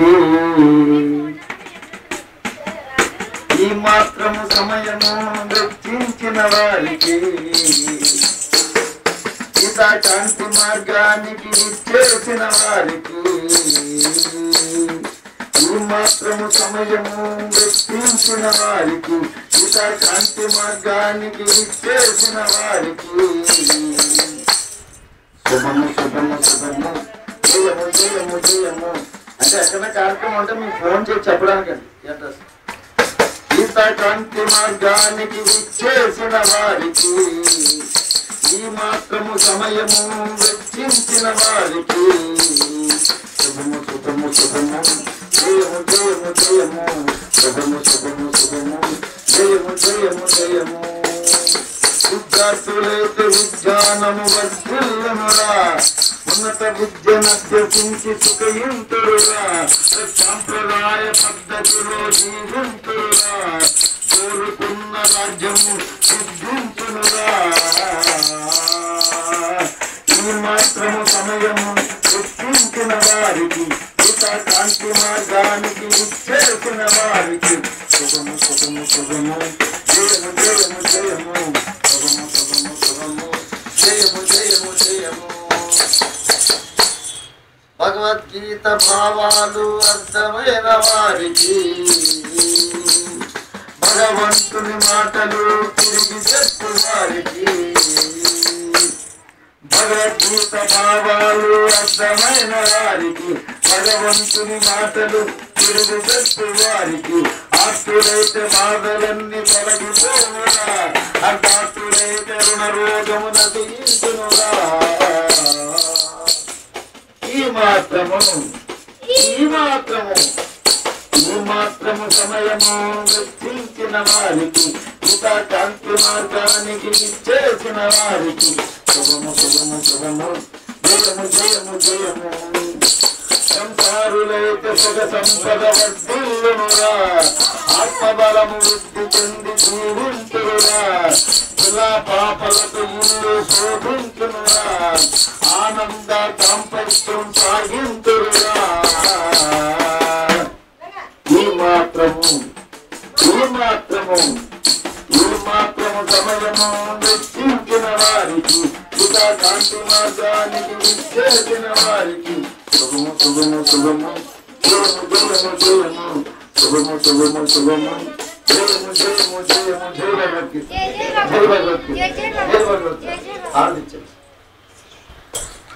వారికి ఈ మాత్రము సమయము వెచ్చించిన వారికి ఇతా కాంతి మార్గానికి చేసిన వారికి ఈ మాత్రము సమయము వెచ్చించిన వారికి ఇతా కాంతి మార్గానికి చేసిన వారికి శుభము శుభము శుభము జయము జయము జయము. అంటే ఎక్కడైనా కార్యక్రమం అంటే మీకు ఫోన్ చేసి చెప్పడానికి అడ్రస్. గీతా కాంతి మార్గానికి చేసిన వారికి ఈ మాత్రము సమయము వెచ్చించిన వారికి శుభము శుభము శుభము జయము జయము జయము. శుభము శుభము శుభము జయము జయము జయము. విద్యార్థులైతే విజ్ఞానము వర్ధిల్లునురా, ఉన్నత విద్యనభ్యసించి సుఖయింతురురా, సాంప్రదాయ పద్ధతిలో జీవింతురురా, కోరుకున్న రాజ్యము సిద్ధించునురా. ఈ మాత్రము సమయము గుర్తించిన వారికి ఇతా కాంతి మార్గానికి చేసిన వారికి శుభము శుభము శుభము జయము జయము జయము. శుభము శుభము శుభము జయము జయము జయము. భగవద్గీత భావాలు అర్థమైన వారికి భగవంతుని మాటలు తిరిగి చెప్పు వారికి భగవద్గీత భావాలు అర్థమైన వారికి భగవంతుని మాటలు తిరిగి చెప్పు వారికి ఆస్తులైతే బాధలన్నీ తొలగిపోవురా, అర్థాస్తులైతే రుణ రోగమున తీర్చునురా. ఈ మాత్రము సమయము వెచ్చించిన వారికి ఇతా కాంతి మార్గానికి చేసిన వారికి శుభము శుభము శుభము జయము జయము జయము. సంసారులైతే సుఖ సంపద వర్ధిల్లునురా, ఆత్మబలము వృద్ధి చెంది జీవించురురా, ఇలా పాపలకు ఇల్లు శోభించునురా, ఆనంద దాంపత్యం సాగింతురురా. ఈ మాత్రము సమయము వెచ్చించిన వారికి ఇతా కాంతి మార్గానికి చేసిన వారికి శుభము శుభము శుభము జయము జయము జయము. శుభము శుభము శుభము జయము జయము జయము. జయ భగవద్గీత జయ భగవద్గీత జయ భగవద్గీత.